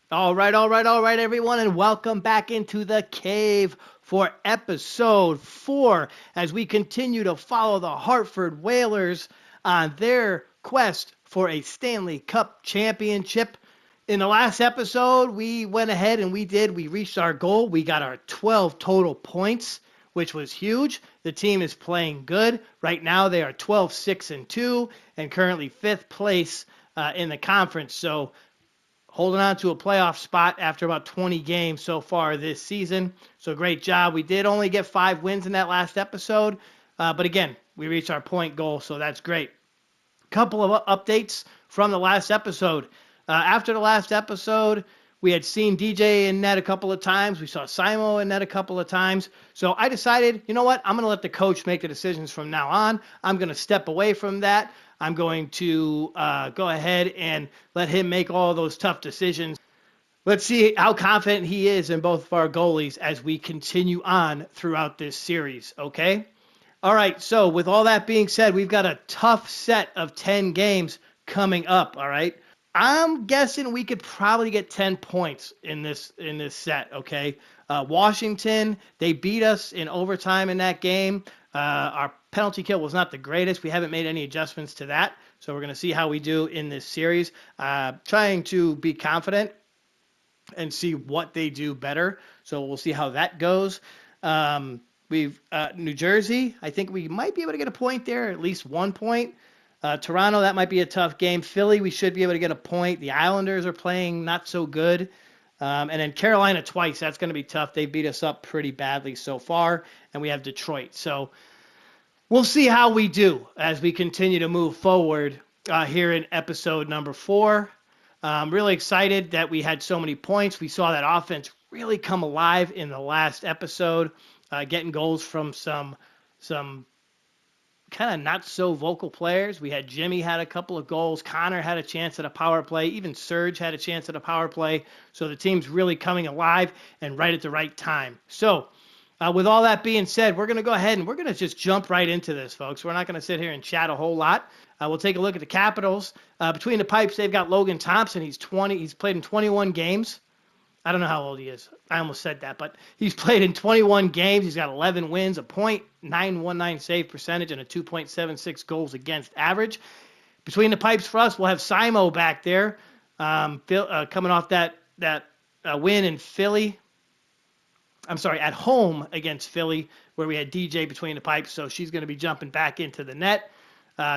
All right, everyone, and welcome back into the cave for episode 4 as we continue to follow the Hartford Whalers on their quest for a Stanley Cup championship. In the last episode, we went ahead and we reached our goal. We got our 12 total points, which was huge. The team is playing good. Right now, they are 12-6-2 and currently 5th place in the conference. So, holding on to a playoff spot after about 20 games so far this season. So great job. We did only get 5 wins in that last episode, but again, we reached our point goal, so that's great. Couple of updates from the last episode. After the last episode, we had seen DJ in net a couple of times. We saw Simo in net a couple of times. So I decided, you know what? I'm going to let the coach make the decisions from now on. I'm going to step away from that. I'm going to go ahead and let him make all those tough decisions. Let's see how confident he is in both of our goalies as we continue on throughout this series, okay? All right, so with all that being said, we've got a tough set of 10 games coming up, all right? I'm guessing we could probably get 10 points in this set, okay? Washington, they beat us in overtime in that game. Our penalty kill was not the greatest. We haven't made any adjustments to that, so we're going to see how we do in this series. Trying to be confident and see what they do better, so we'll see how that goes. We've New Jersey, I think we might be able to get a point there, at least 1 point. Toronto, that might be a tough game. Philly, we should be able to get a point. The Islanders are playing not so good. And then Carolina twice, that's going to be tough. They beat us up pretty badly so far. And we have Detroit. So we'll see how we do as we continue to move forward here in episode number 4. I'm really excited that we had so many points. We saw that offense really come alive in the last episode, getting goals from some kind of not so vocal players. We had Jimmy had a couple of goals. Connor had a chance at a power play. Even Serge had a chance at a power play. So the team's really coming alive and right at the right time. So with all that being said, we're going to go ahead and we're going to just jump right into this, folks. We're not going to sit here and chat a whole lot. We'll take a look at the Capitals. Between the pipes, they've got Logan Thompson. He's played in 21 games. I don't know how old he is. I almost said that, but he's played in 21 games. He's got 11 wins, a .919 save percentage, and a 2.76 goals against average. Between the pipes for us, we'll have Simo back there, coming off that win in Philly. I'm sorry, at home against Philly, where we had DJ between the pipes, so she's going to be jumping back into the net.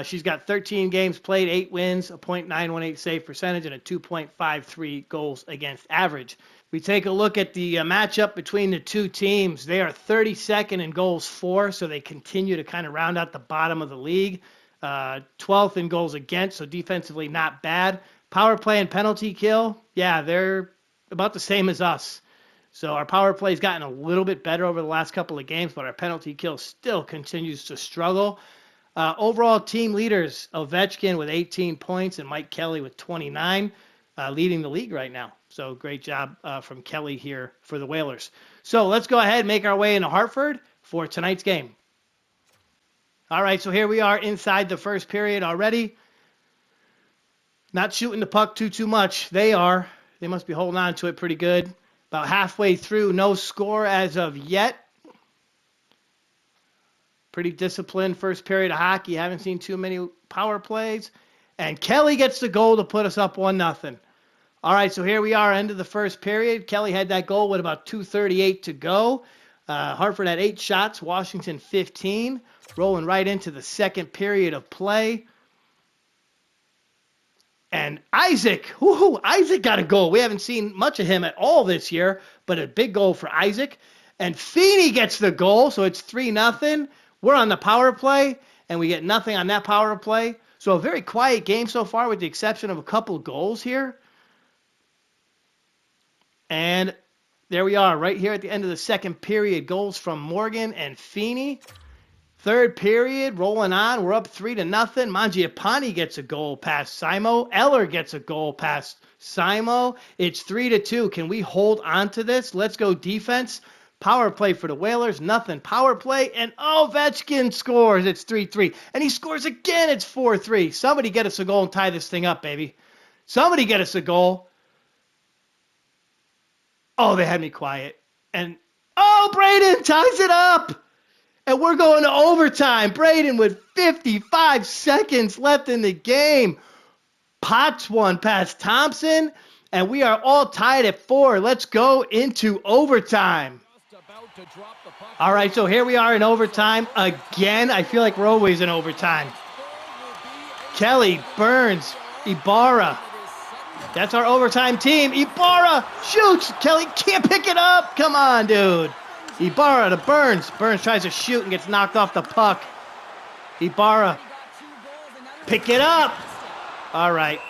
She's got 13 games played, 8 wins, a .918 save percentage, and a 2.53 goals against average. We take a look at the matchup between the two teams. They are 32nd in goals for, so they continue to kind of round out the bottom of the league. 12th in goals against, so defensively not bad. Power play and penalty kill, yeah, they're about the same as us. So our power play has gotten a little bit better over the last couple of games, but our penalty kill still continues to struggle. Overall team leaders, Ovechkin with 18 points and Mike Kelly with 29, leading the league right now. So great job from Kelly here for the Whalers. So let's go ahead and make our way into Hartford for tonight's game. All right, so here we are inside the first period already. Not shooting the puck too much. They are. They must be holding on to it pretty good. About halfway through, no score as of yet. Pretty disciplined first period of hockey. Haven't seen too many power plays. And Kelly gets the goal to put us up 1-0. All right, so here we are, end of the first period. Kelly had that goal with about 2:38 to go. Hartford had 8 shots, Washington 15. Rolling right into the second period of play. And Isaac got a goal. We haven't seen much of him at all this year, but a big goal for Isaac. And Feeney gets the goal, so it's 3-0. We're on the power play, and we get nothing on that power play. So a very quiet game so far with the exception of a couple of goals here. And there we are, right here at the end of the second period. Goals from Morgan and Feeney. Third period, rolling on. We're up 3-0. Mangiapane gets a goal past Simo. Eller gets a goal past Simo. It's 3-2. Can we hold on to this? Let's go defense. Power play for the Whalers, nothing. Power play, and Ovechkin scores. It's 3-3. And he scores again. It's 4-3. Somebody get us a goal and tie this thing up, baby. Somebody get us a goal. Oh, they had me quiet. And, oh, Braden ties it up. And we're going to overtime. Braden with 55 seconds left in the game. Potts one past Thompson. And we are all tied at 4. Let's go into overtime. All right, so here we are in overtime. Again, I feel like we're always in overtime. Kelly, Burns, Ibarra. That's our overtime team. Ibarra shoots. Kelly can't pick it up. Come on, dude. Ibarra to Burns. Burns tries to shoot and gets knocked off the puck. Ibarra. Pick it up. All right.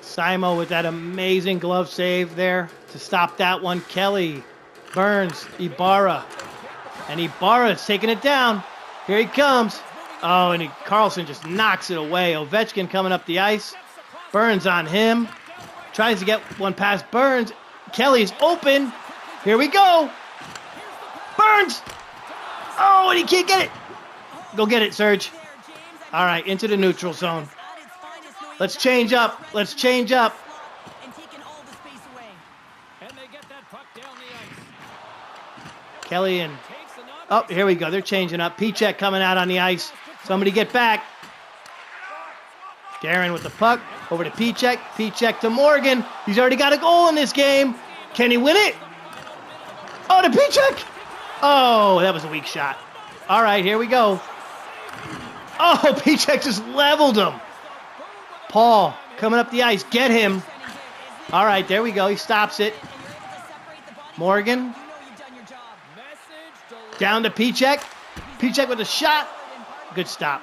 Simo with that amazing glove save there to stop that one. Kelly, Burns, Ibarra. And Ibarra's taking it down. Here he comes. Oh, and Carlson just knocks it away. Ovechkin coming up the ice. Burns on him. Tries to get one past Burns. Kelly's open. Here we go. Burns. Oh, and he can't get it. Go get it, Serge. All right, into the neutral zone. Let's change up. Let's change up. Kelly and... Oh, here we go. They're changing up. Pichek coming out on the ice. Somebody get back. Darren with the puck. Over to Pichek. Pichek to Morgan. He's already got a goal in this game. Can he win it? Oh, to Pichek. Oh, that was a weak shot. All right, here we go. Oh, Pichek just leveled him. Paul coming up the ice. Get him. All right, there we go. He stops it. Morgan. Down to Pichek. Pichek with a shot. Good stop.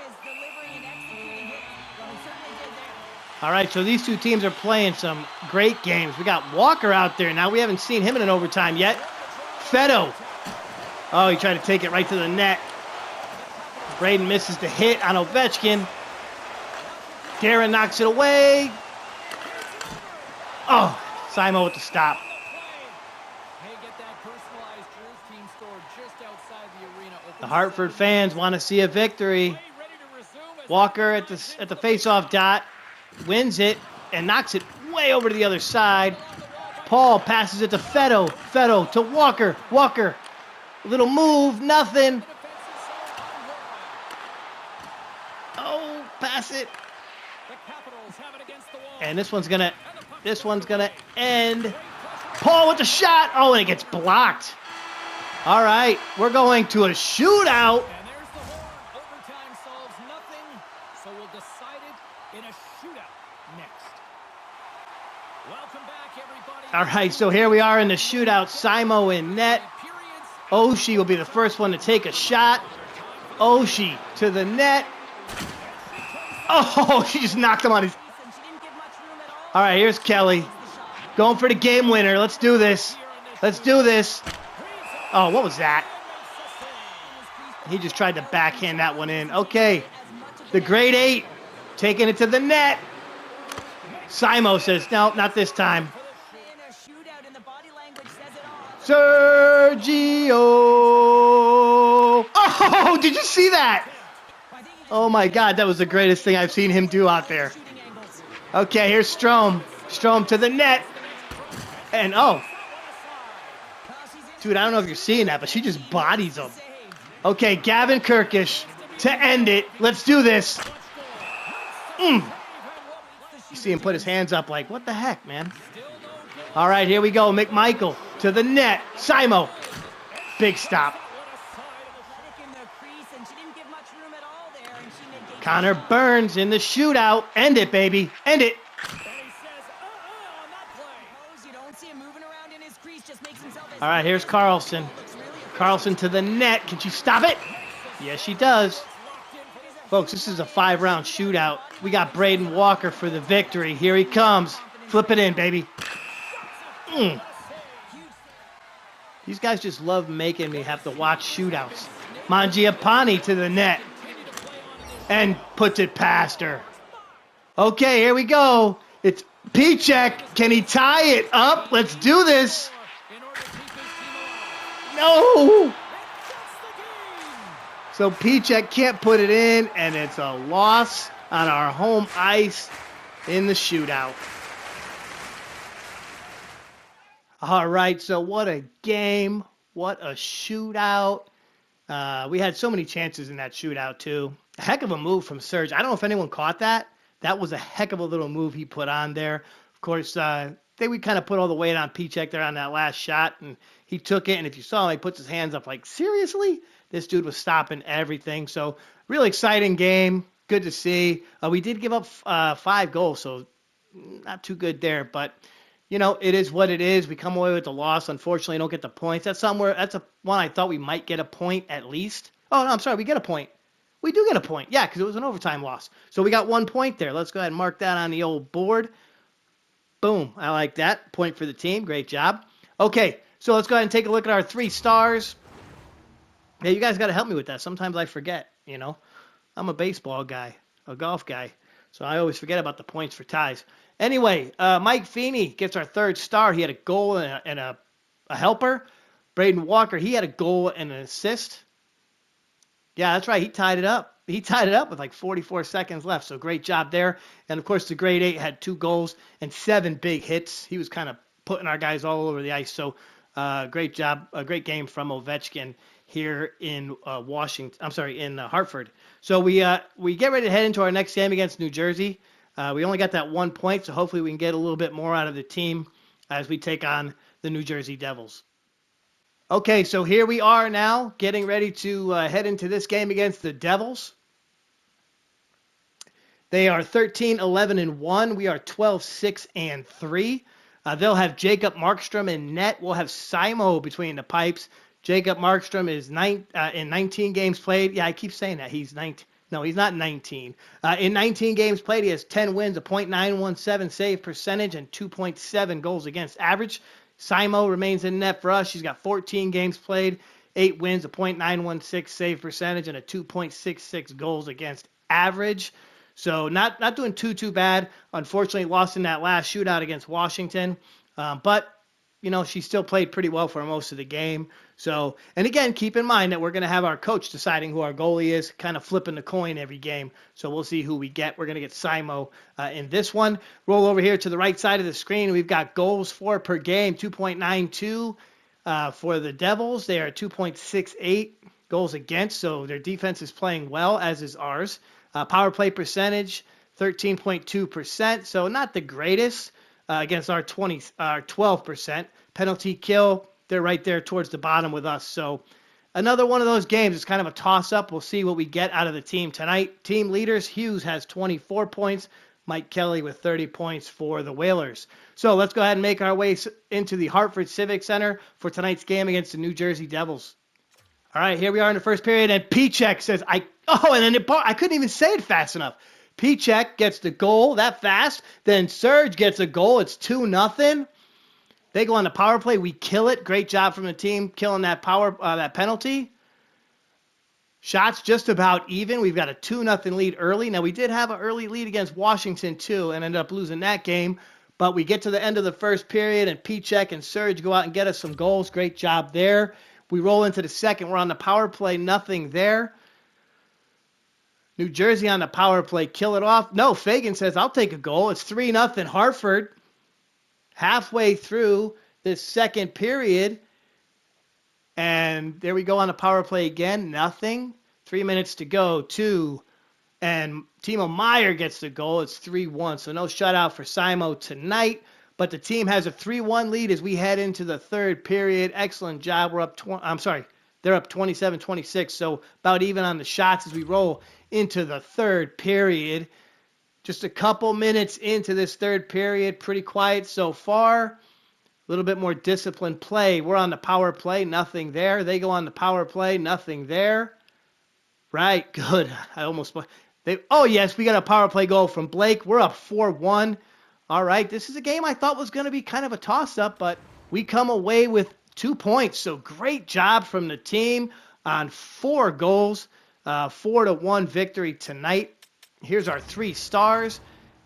All right, so these two teams are playing some great games. We got Walker out there. Now we haven't seen him in an overtime yet. Feddo. Oh, he tried to take it right to the net. Braden misses the hit on Ovechkin. Darren knocks it away. Oh, Simo with the stop. The Hartford fans want to see a victory. Walker at the face-off dot wins it and knocks it way over to the other side. Paul passes it to Feddo. Feddo to Walker. Walker, a little move, nothing. Oh, pass it. And this one's gonna end. Paul with the shot. Oh, and it gets blocked. All right, we're going to a shootout. And there's the horn. Overtime solves nothing, so we'll decide it in a shootout next. Welcome back, everybody. All right, so here we are in the shootout. Simo in net. Oshie will be the first one to take a shot. Oshie to the net. Oh, she just knocked him on his... All right, here's Kelly. Going for the game winner. Let's do this. Let's do this. Oh, what was that? He just tried to backhand that one in. Okay, the grade 8 taking it to the net. Simo says, no, not this time. Sergio. Oh, did you see that? Oh, my God, that was the greatest thing I've seen him do out there. Okay, here's Strome. Strome to the net. And, oh. Dude, I don't know if you're seeing that, but she just bodies him. Okay, Gavin Kirkish to end it. Let's do this. You see him put his hands up like, what the heck, man? All right, here we go. McMichael to the net. Simo. Big stop. Connor Burns in the shootout. End it, baby. End it. All right, here's Carlson. Carlson to the net. Can she stop it? Yes, she does. Folks, this is a 5-round shootout. We got Braden Walker for the victory. Here he comes. Flip it in, baby. These guys just love making me have to watch shootouts. Mangiapane to the net. And puts it past her. Okay, here we go. It's Pichek. Can he tie it up? Let's do this. No! So Pichek can't put it in, and it's a loss on our home ice in the shootout. All right, so what a game. What a shootout. We had so many chances in that shootout, too. A heck of a move from Serge. I don't know if anyone caught that. That was a heck of a little move he put on there. Of course, we kind of put all the weight on Pichek there on that last shot, and he took it. And if you saw him, he puts his hands up like, seriously? This dude was stopping everything. So, really exciting game. Good to see. We did give up 5 goals, so not too good there. But it is what it is. We come away with the loss. Unfortunately, don't get the points. That's one I thought we might get a point at least. Oh, no, I'm sorry. We get a point. We do get a point. Yeah, because it was an overtime loss. So we got 1 point there. Let's go ahead and mark that on the old board. Boom. I like that. Point for the team. Great job. Okay, so let's go ahead and take a look at our 3 stars. Yeah, you guys got to help me with that. Sometimes I forget, I'm a baseball guy, a golf guy. So I always forget about the points for ties. Anyway, Mike Feeney gets our 3rd star. He had a goal and a helper. Braden Walker, he had a goal and an assist. Yeah, that's right. He tied it up. He tied it up with like 44 seconds left. So great job there. And of course, the grade 8 had 2 goals and 7 big hits. He was kind of putting our guys all over the ice. So great job. A great game from Ovechkin here in Washington. I'm sorry, in Hartford. So we get ready to head into our next game against New Jersey. We only got that 1 point, so hopefully we can get a little bit more out of the team as we take on the New Jersey Devils. Okay, so here we are now getting ready to head into this game against the Devils. They are 13-11-1. We are 12-6-3. They'll have Jacob Markstrom in net. We'll have Simo between the pipes. Jacob Markstrom is in 19 games played. Yeah, I keep saying that. He's 19. No, he's not 19. In 19 games played, he has 10 wins, a .917 save percentage, and 2.7 goals against average. Simo remains in net for us. She's got 14 games played, 8 wins, a .916 save percentage, and a 2.66 goals against average. So not doing too bad. Unfortunately, lost in that last shootout against Washington. But she still played pretty well for most of the game. So, and again, keep in mind that we're going to have our coach deciding who our goalie is, kind of flipping the coin every game. So we'll see who we get. We're going to get Simo in this one. Roll over here to the right side of the screen. We've got goals for per game, 2.92 for the Devils. They are 2.68 goals against, so their defense is playing well, as is ours. Power play percentage, 13.2%, so not the greatest against our 12%. Penalty kill, they're right there towards the bottom with us. So another one of those games. It's kind of a toss-up. We'll see what we get out of the team tonight. Team leaders, Hughes has 24 points. Mike Kelly with 30 points for the Whalers. So let's go ahead and make our way into the Hartford Civic Center for tonight's game against the New Jersey Devils. All right, here we are in the first period, and Pichek says, I couldn't even say it fast enough. Pichek gets the goal that fast. Then Serge gets a goal. It's 2-0. They go on the power play. We kill it. Great job from the team killing that that penalty. Shots just about even. We've got a 2-0 lead early. Now, we did have an early lead against Washington, too, and ended up losing that game. But we get to the end of the first period, and Pichek and Serge go out and get us some goals. Great job there. We roll into the second. We're on the power play. Nothing there. New Jersey on the power play. Kill it off. No, Fagan says, I'll take a goal. It's 3-0 Hartford. Halfway through this second period. And there we go on the power play again. Nothing. 3 minutes to go. 2. And Timo Meier gets the goal. It's 3-1. So no shutout for Simo tonight. But the team has a 3-1 lead as we head into the third period. Excellent job. We're up they're up 27-26. So about even on the shots as we roll into the third period. Just a couple minutes into this third period. Pretty quiet so far. A little bit more disciplined play. We're on the power play. Nothing there. They go on the power play. Nothing there. Right. Good. Oh, yes. We got a power play goal from Blake. We're up 4-1. All right. This is a game I thought was going to be kind of a toss-up, but we come away with 2 points. So great job from the team on 4 goals. 4-1 victory tonight. Here's our 3 stars.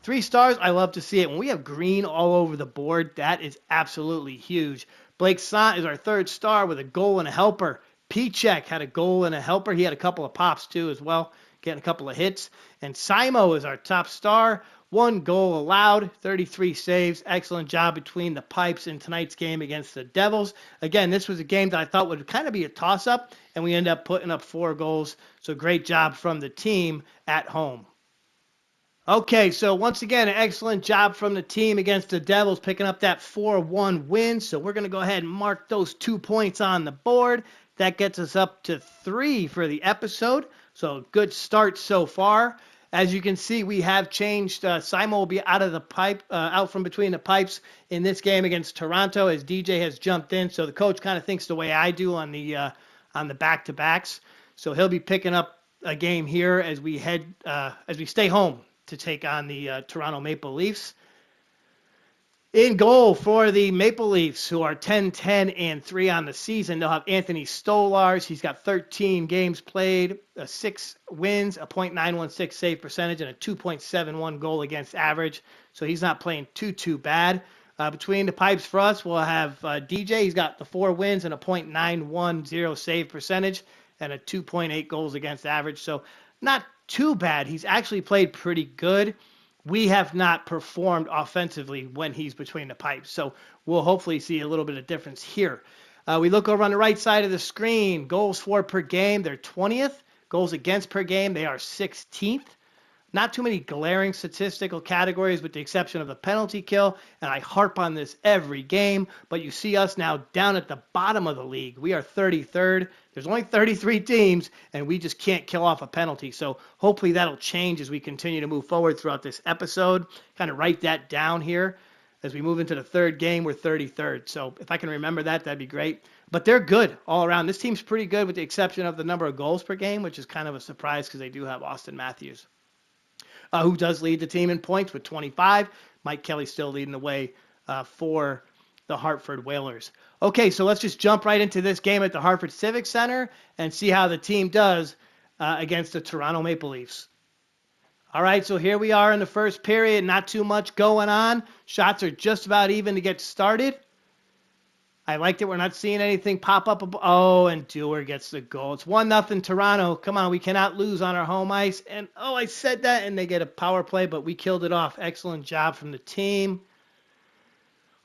3 stars, I love to see it. When we have green all over the board, that is absolutely huge. Blake Sant is our 3rd star with a goal and a helper. Pichek had a goal and a helper. He had a couple of pops, too, as well, getting a couple of hits. And Simo is our top star 1 goal allowed, 33 saves. Excellent job between the Pipes in tonight's game against the Devils. Again, this was a game that I thought would kind of be a toss-up, and we ended up putting up 4 goals. So great job from the team at home. Okay, so once again, an excellent job from the team against the Devils, picking up that 4-1 win. So we're going to go ahead and mark those 2 points on the board. That gets us up to 3 for the episode. So good start so far. As you can see, we have changed. Simon will be out of the pipe, out from between the pipes in this game against Toronto, as DJ has jumped in. So the coach kind of thinks the way I do on the back-to-backs. So he'll be picking up a game here as we stay home to take on the Toronto Maple Leafs. In goal for the Maple Leafs, who are 10-10-3 on the season, they'll have Anthony Stolarz. He's got 13 games played, 6 wins, a .916 save percentage, and a 2.71 goal against average. So he's not playing too bad. Between the pipes for us, we'll have DJ. He's got the 4 wins and a .910 save percentage and a 2.8 goals against average. So not too bad. He's actually played pretty good. We have not performed offensively when he's between the pipes. So we'll hopefully see a little bit of difference here. We look over on the right side of the screen. Goals for per game, they're 20th. Goals against per game, they are 16th. Not too many glaring statistical categories with the exception of the penalty kill, and I harp on this every game, but you see us now down at the bottom of the league. We are 33rd. There's only 33 teams, and we just can't kill off a penalty. So hopefully that'll change as we continue to move forward throughout this episode. Kind of write that down here. As we move into the third game, we're 33rd. So if I can remember that, that'd be great. But they're good all around. This team's pretty good with the exception of the number of goals per game, which is kind of a surprise because they do have Austin Matthews, who does lead the team in points with 25. Mike Kelly still leading the way for the Hartford Whalers. Okay, so let's just jump right into this game at the Hartford Civic Center and see how the team does against the Toronto Maple Leafs. All right, so here we are in the first period. Not too much going on. Shots are just about even to get started. I like that we're not seeing anything pop up. Oh, and Dewar gets the goal. It's 1-0 Toronto. Come on, we cannot lose on our home ice. And, oh, I said that, and they get a power play, but we killed it off. Excellent job from the team.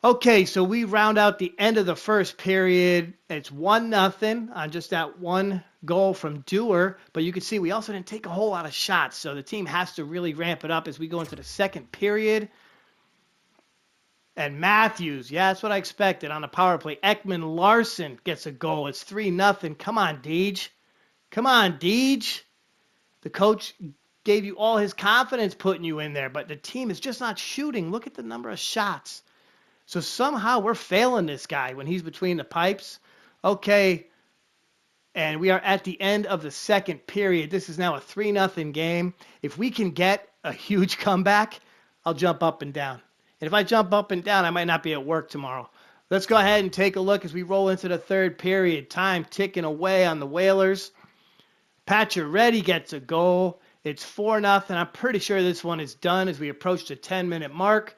Okay, so we round out the end of the first period. It's 1-0 on just that one goal from Dewar. But you can see we also didn't take a whole lot of shots, so the team has to really ramp it up as we go into the second period. And Matthews, yeah, that's what I expected on the power play. Ekman Larson gets a goal. It's 3-0. Come on, Deej. Come on, Deej. The coach gave you all his confidence putting you in there, but the team is just not shooting. Look at the number of shots. So somehow we're failing this guy when he's between the pipes. Okay, and we are at the end of the second period. This is now a 3-0 game. If we can get a huge comeback, I'll jump up and down. And if I jump up and down, I might not be at work tomorrow. Let's go ahead and take a look as we roll into the third period. Time ticking away on the Whalers. Pacioretty gets a goal. It's 4-0. I'm pretty sure this one is done as we approach the 10-minute mark.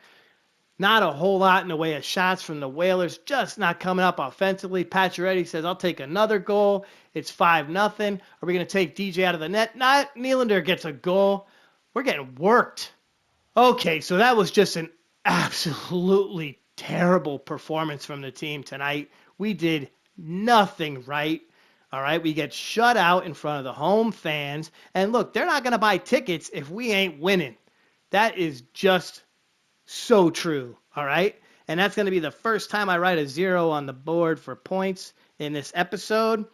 Not a whole lot in the way of shots from the Whalers. Just not coming up offensively. Pacioretty says, I'll take another goal. It's 5-0. Are we going to take DJ out of the net? Not. Nylander gets a goal. We're getting worked. Okay, so that was just an absolutely terrible performance from the team tonight. We did nothing right. All right, we get shut out in front of the home fans. And look, they're not going to buy tickets if we ain't winning. That is just so true. All right, and that's going to be the first time I write a 0 on the board for points in this episode.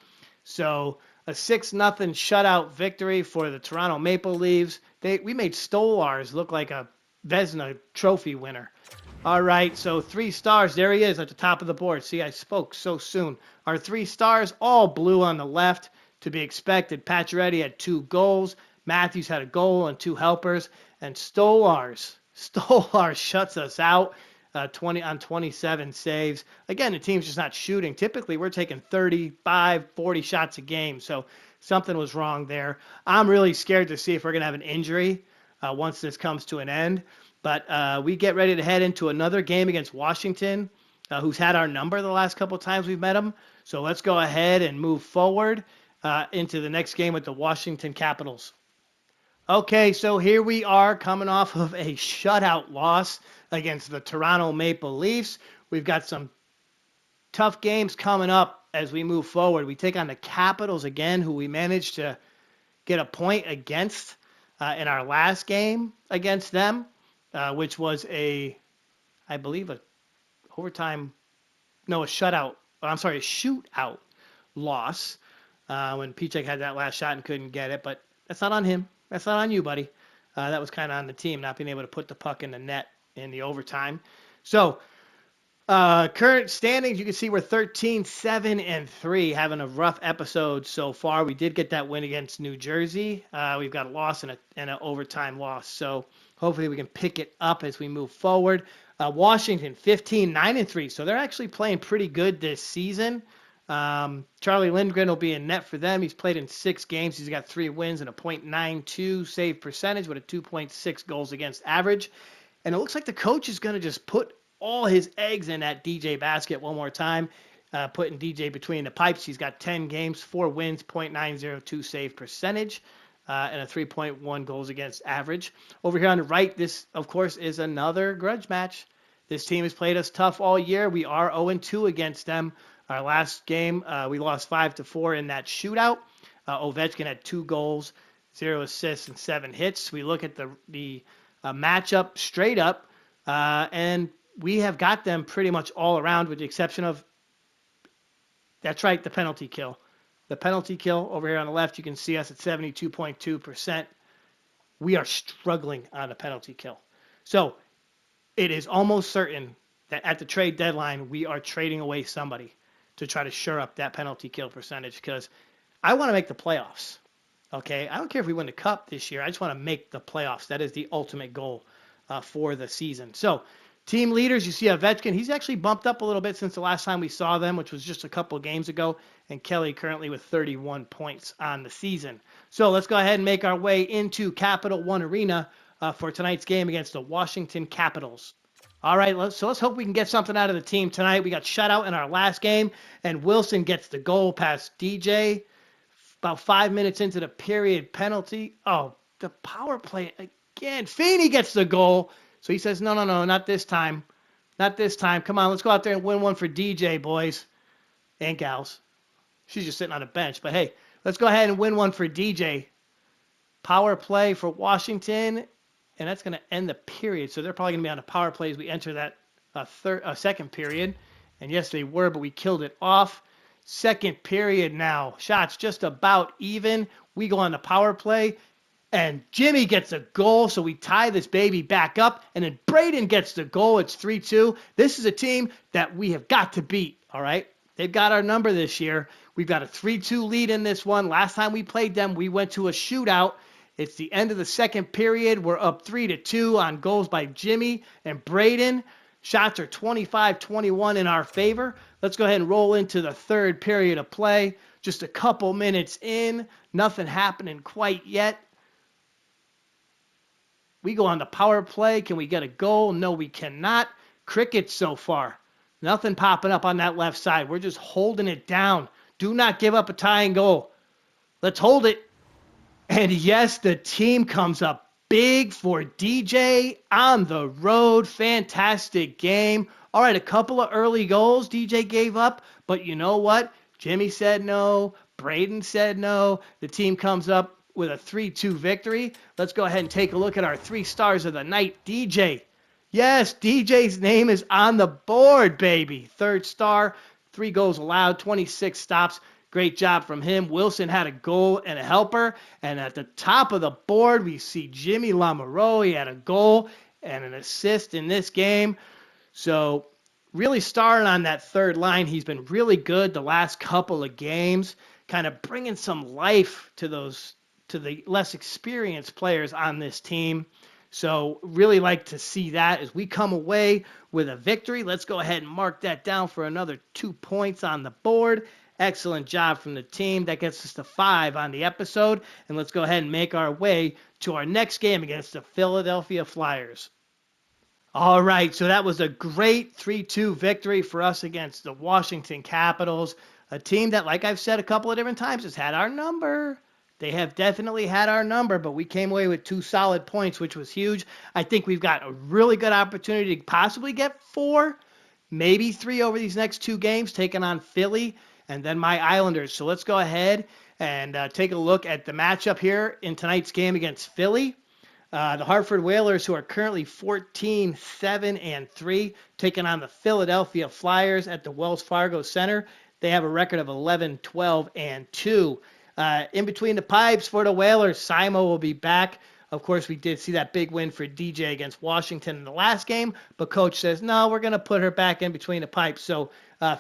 So a 6-0 shutout victory for the Toronto Maple Leafs. We made Stolarz look like a Vezina trophy winner. All right, so 3 stars. There he is at the top of the board. See, I spoke so soon. Our 3 stars, all blue on the left, to be expected. Pacioretty had 2 goals. Matthews had a goal and 2 helpers. And Stolarz shuts us out 27 saves. Again, the team's just not shooting. Typically, we're taking 35, 40 shots a game. So something was wrong there. I'm really scared to see if we're going to have an injury once this comes to an end. But we get ready to head into another game against Washington, who's had our number the last couple of times we've met them. So let's go ahead and move forward into the next game with the Washington Capitals. Okay, so here we are coming off of a shutout loss against the Toronto Maple Leafs. We've got some tough games coming up as we move forward. We take on the Capitals again, who we managed to get a point against in our last game against them, which was I believe, a overtime, no, a shutout. I'm sorry, a shootout loss when Pichek had that last shot and couldn't get it. But that's not on him. That's not on you, buddy. That was kind of on the team not being able to put the puck in the net in the overtime. So current standings, you can see we're 13, 7, and 3, having a rough episode so far. We did get that win against New Jersey. We've got a loss and an overtime loss. So hopefully we can pick it up as we move forward. Washington, 15, 9, and 3. So they're actually playing pretty good this season. Charlie Lindgren will be in net for them. He's played in 6 games. He's got 3 wins and a .92 save percentage with a 2.6 goals against average. And it looks like the coach is going to just put all his eggs in that DJ basket one more time, putting DJ between the pipes. He's got 10 games, 4 wins, .902 save percentage, and a 3.1 goals against average. Over here on the right, this, of course, is another grudge match. This team has played us tough all year. We are 0-2 against them. Our last game, we lost 5-4 in that shootout. Ovechkin had 2 goals, 0 assists, and 7 hits. We look at the matchup straight up, and we have got them pretty much all around with the exception of, that's right, the penalty kill. The penalty kill over here on the left, you can see us at 72.2%. We are struggling on the penalty kill. So it is almost certain that at the trade deadline, we are trading away somebody to try to shore up that penalty kill percentage because I want to make the playoffs. Okay, I don't care if we win the cup this year. I just want to make the playoffs. That is the ultimate goal for the season. So team leaders, you see Ovechkin. He's actually bumped up a little bit since the last time we saw them, which was just a couple of games ago. And Kelly currently with 31 points on the season. So let's go ahead and make our way into Capital One Arena for tonight's game against the Washington Capitals. All right, let's hope we can get something out of the team tonight. We got shut out in our last game, and Wilson gets the goal past DJ. About 5 minutes into the period, penalty. Oh, the power play again. Feeney gets the goal. So he says, no, not this time. Not this time. Come on, let's go out there and win one for DJ, boys and gals. She's just sitting on a bench. But, hey, let's go ahead and win one for DJ. Power play for Washington, and that's going to end the period. So they're probably going to be on a power play as we enter that second period. And, yes, they were, but we killed it off. Second period now. Shots just about even. We go on the power play. And Jimmy gets a goal, so we tie this baby back up. And then Braden gets the goal. It's 3-2. This is a team that we have got to beat, all right? They've got our number this year. We've got a 3-2 lead in this one. Last time we played them, we went to a shootout. It's the end of the second period. We're up 3-2 on goals by Jimmy and Braden. Shots are 25-21 in our favor. Let's go ahead and roll into the third period of play. Just a couple minutes in. Nothing happening quite yet. We go on the power play. Can we get a goal? No, we cannot. Crickets so far. Nothing popping up on that left side. We're just holding it down. Do not give up a tying goal. Let's hold it. And yes, the team comes up big for DJ on the road. Fantastic game. All right, a couple of early goals DJ gave up, but you know what? Jimmy said no. Braden said no. The team comes up with a 3-2 victory. Let's go ahead and take a look at our 3 stars of the night. DJ. Yes, DJ's name is on the board, baby. 3rd star, 3 goals allowed, 26 stops. Great job from him. Wilson had a goal and a helper. And at the top of the board, we see Jimmy Lamoureux. He had a goal and an assist in this game. So really starting on that third line. He's been really good the last couple of games, kind of bringing some life to the less experienced players on this team. So really like to see that as we come away with a victory. Let's go ahead and mark that down for another 2 points on the board. Excellent job from the team. That gets us to 5 on the episode. And let's go ahead and make our way to our next game against the Philadelphia Flyers. All right, so that was a great 3-2 victory for us against the Washington Capitals, a team that, like I've said a couple of different times, has had our number. They have definitely had our number, but we came away with 2 solid points, which was huge. I think we've got a really good opportunity to possibly get 4, maybe 3 over these next 2 games, taking on Philly and then my Islanders. So let's go ahead and take a look at the matchup here in tonight's game against Philly. The Hartford Whalers, who are currently 14-7-3, taking on the Philadelphia Flyers at the Wells Fargo Center. They have a record of 11-12-2. In between the pipes for the Whalers, Simo will be back. Of course, we did see that big win for DJ against Washington in the last game, but coach says, no, we're going to put her back in between the pipes. So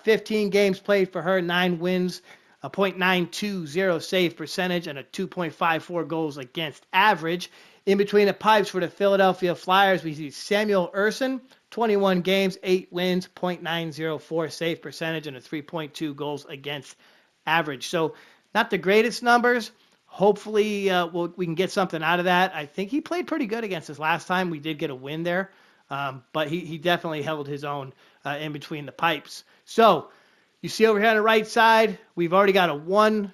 15 games played for her, 9 wins, a .920 save percentage, and a 2.54 goals against average. In between the pipes for the Philadelphia Flyers, we see Samuel Urson, 21 games, 8 wins, .904 save percentage, and a 3.2 goals against average. So not the greatest numbers. Hopefully we can get something out of that. I think he played pretty good against us last time. We did get a win there, but he definitely held his own in between the pipes. So you see over here on the right side, we've already got a 1-0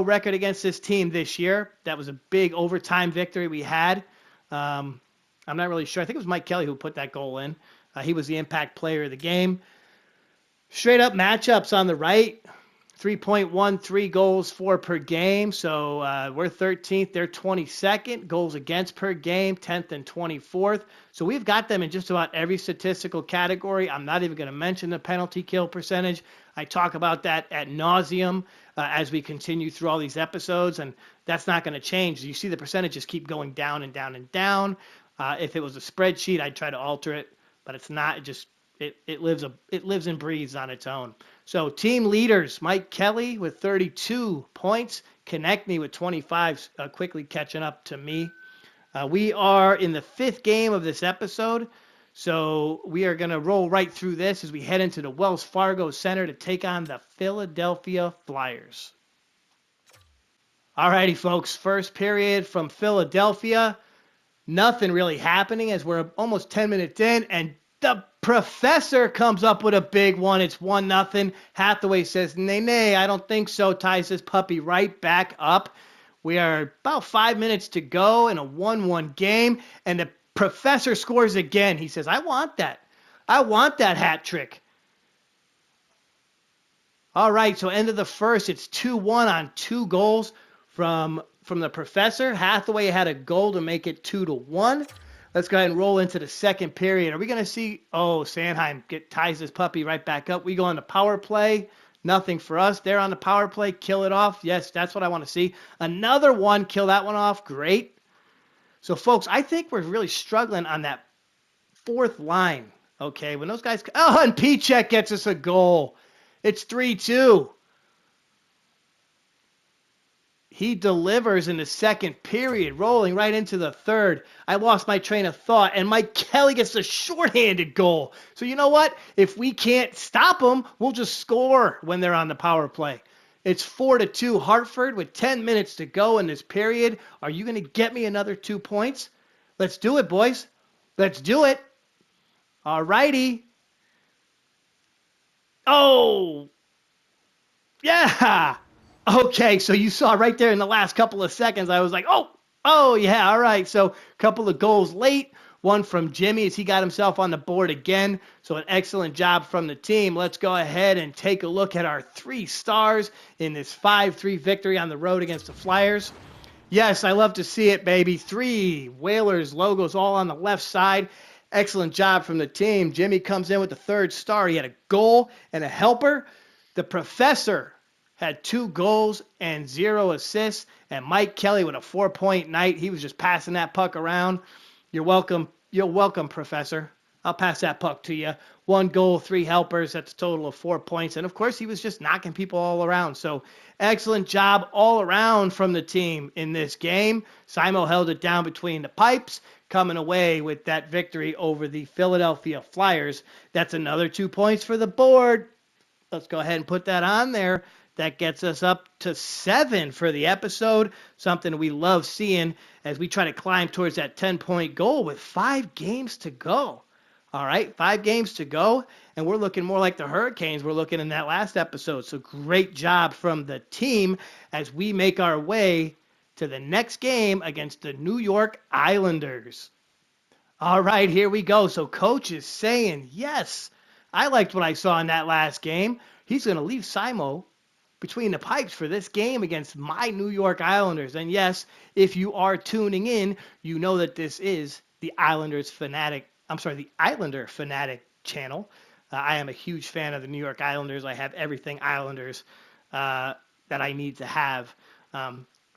record against this team this year. That was a big overtime victory we had. I'm not really sure. I think it was Mike Kelly who put that goal in. He was the impact player of the game. Straight up matchups on the right. 3.13 goals for per game. So we're 13th. They're 22nd. Goals against per game, 10th and 24th. So we've got them in just about every statistical category. I'm not even going to mention the penalty kill percentage. I talk about that ad nauseum as we continue through all these episodes, and that's not going to change. You see the percentages keep going down and down and down. If it was a spreadsheet, I'd try to alter it, but it's not. It lives and breathes on its own. So team leaders, Mike Kelly with 32 points, Konechny with 25, quickly catching up to me. We are in the 5th game of this episode, so we are going to roll right through this as we head into the Wells Fargo Center to take on the Philadelphia Flyers. Alrighty, folks, first period from Philadelphia. Nothing really happening as we're almost 10 minutes in, and the professor comes up with a big one. It's 1-0. Hathaway says, nay, I don't think so. Ties this puppy right back up. We are about 5 minutes to go in a 1-1 game, and the professor scores again. He says, I want that. I want that hat trick. All right, so end of the first. It's 2-1 on 2 goals from the professor. Hathaway had a goal to make it 2-1. Let's go ahead and roll into the second period. Are we going to see, Sanheim ties this puppy right back up. We go on the power play. Nothing for us. They're on the power play. Kill it off. Yes, that's what I want to see. Another one. Kill that one off. Great. So, folks, I think we're really struggling on that 4th line. Okay, when those guys... Oh, and Pichek gets us a goal. It's 3-2. He delivers in the second period, rolling right into the third. I lost my train of thought, and Mike Kelly gets a shorthanded goal. So you know what? If we can't stop them, we'll just score when they're on the power play. It's 4-2 Hartford with 10 minutes to go in this period. Are you going to get me another 2 points? Let's do it, boys. Let's do it. All righty. Oh, yeah. Okay, so you saw right there in the last couple of seconds, I was like, oh, yeah, all right. So a couple of goals late, one from Jimmy as he got himself on the board again. So an excellent job from the team. Let's go ahead and take a look at our 3 stars in this 5-3 victory on the road against the Flyers. Yes, I love to see it, baby. 3 Whalers logos all on the left side. Excellent job from the team. Jimmy comes in with the 3rd star. He had a goal and a helper. The professor had 2 goals and 0 assists, and Mike Kelly with a 4-point night. He was just passing that puck around. You're welcome, Professor. I'll pass that puck to you. 1 goal, 3 helpers. That's a total of 4 points. And, of course, he was just knocking people all around. So, excellent job all around from the team in this game. Simo held it down between the pipes, coming away with that victory over the Philadelphia Flyers. That's another 2 points for the board. Let's go ahead and put that on there. That gets us up to 7 for the episode, something we love seeing as we try to climb towards that 10-point goal with 5 games to go. All right, 5 games to go, and we're looking more like the Hurricanes we're looking in that last episode. So great job from the team as we make our way to the next game against the New York Islanders. All right, here we go. So coach is saying, yes, I liked what I saw in that last game. He's going to leave Simo between the pipes for this game against my New York Islanders. And yes, if you are tuning in, you know that this is the the Islander Fanatic channel. I am a huge fan of the New York Islanders. I have everything Islanders that I need to have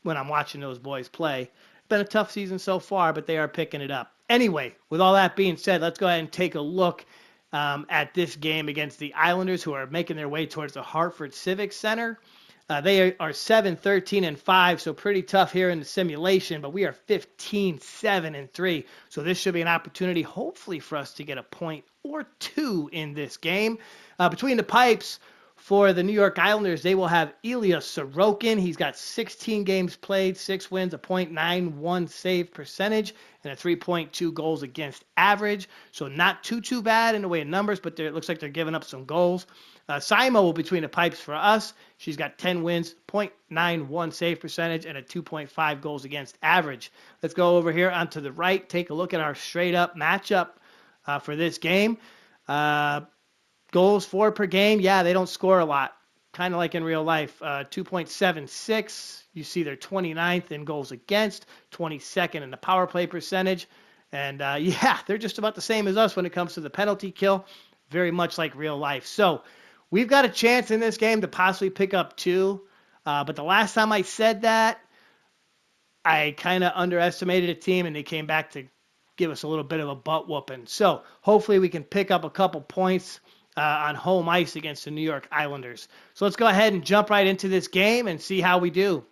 when I'm watching those boys play. Been a tough season so far, but they are picking it up. Anyway, with all that being said, let's go ahead and take a look at this game against the Islanders, who are making their way towards the Hartford Civic Center. They are 7-13-5, so pretty tough here in the simulation, but we are 15-7-3. So this should be an opportunity, hopefully, for us to get a point or two in this game. Between the pipes, for the New York Islanders, they will have Ilya Sorokin. He's got 16 games played, 6 wins, a .91 save percentage, and a 3.2 goals against average. So not too bad in the way of numbers, but it looks like they're giving up some goals. Simo will between the pipes for us. She's got 10 wins, .91 save percentage, and a 2.5 goals against average. Let's go over here onto the right, take a look at our straight-up matchup for this game. Goals for per game, yeah, they don't score a lot. Kind of like in real life. 2.76. You see they're 29th in goals against, 22nd in the power play percentage. And yeah, they're just about the same as us when it comes to the penalty kill. Very much like real life. So we've got a chance in this game to possibly pick up 2. But the last time I said that, I kind of underestimated a team and they came back to give us a little bit of a butt whooping. So hopefully we can pick up a couple points on home ice against the New York Islanders. So let's go ahead and jump right into this game and see how we do.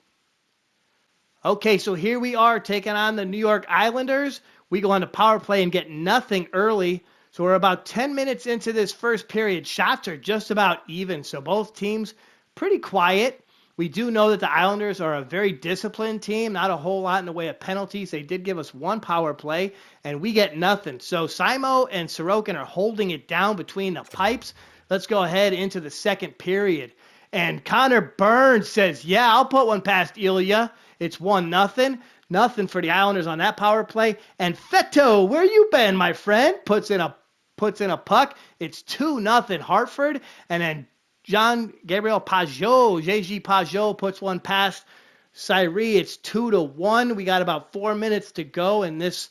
Okay, so here we are taking on the New York Islanders. We go on the power play and get nothing early. So we're about 10 minutes into this first period. Shots are just about even, so both teams pretty quiet. We do know that the Islanders are a very disciplined team, not a whole lot in the way of penalties. They did give us 1 power play, and we get nothing. So Simo and Sorokin are holding it down between the pipes. Let's go ahead into the second period. And Connor Burns says, yeah, I'll put one past Ilya. It's 1-0. Nothing for the Islanders on that power play. And Feto, where you been, my friend? Puts in a puck. It's 2-0 Hartford. And then Jean-Gabriel Pageau, JG Pageau puts one past Cyrie. It's 2-1. We got about 4 minutes to go in this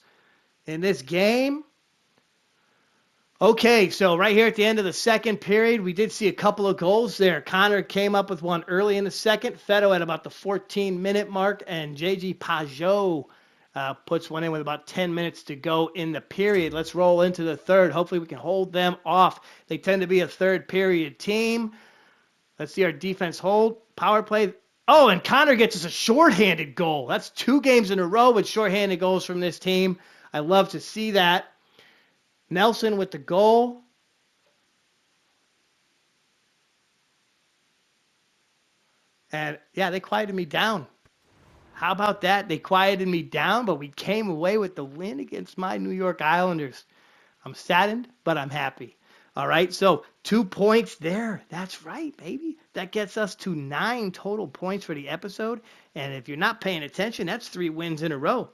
game. Okay, so right here at the end of the second period, we did see a couple of goals there. Connor came up with one early in the second. Feto at about the 14-minute mark, and JG Pageau puts one in with about 10 minutes to go in the period. Let's roll into the third. Hopefully we can hold them off. They tend to be a third period team. Let's see our defense hold. Power play. Oh, and Connor gets us a shorthanded goal. That's 2 games in a row with shorthanded goals from this team. I love to see that. Nelson with the goal. And yeah, they quieted me down. How about that? They quieted me down, but we came away with the win against my New York Islanders. I'm saddened, but I'm happy. All right, so 2 points there. That's right, baby. That gets us to 9 total points for the episode. And if you're not paying attention, that's 3 wins in a row.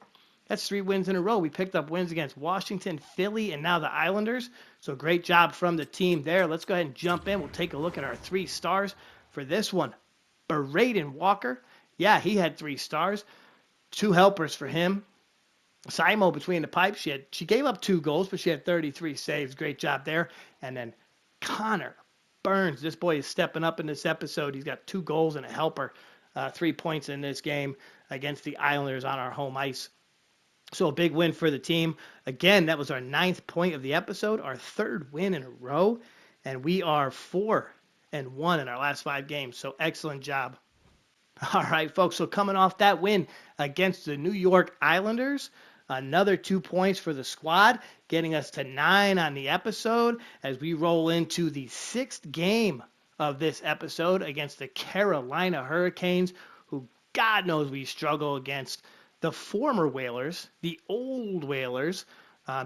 That's 3 wins in a row. We picked up wins against Washington, Philly, and now the Islanders. So great job from the team there. Let's go ahead and jump in. We'll take a look at our 3 stars for this one. Braden Walker. Yeah, he had 3 stars. 2 helpers for him. Simo between the pipes. She gave up 2 goals, but she had 33 saves. Great job there. And then Connor Burns. This boy is stepping up in this episode. He's got 2 goals and a helper. 3 points in this game against the Islanders on our home ice. So a big win for the team. Again, that was our 9th point of the episode, our 3rd win in a row, and we are 4-1 in our last 5 games. So excellent job. All right, folks. So coming off that win against the New York Islanders, another 2 points for the squad, getting us to 9 on the episode as we roll into the 6th game of this episode against the Carolina Hurricanes, who God knows we struggle against. The former Whalers, the old Whalers,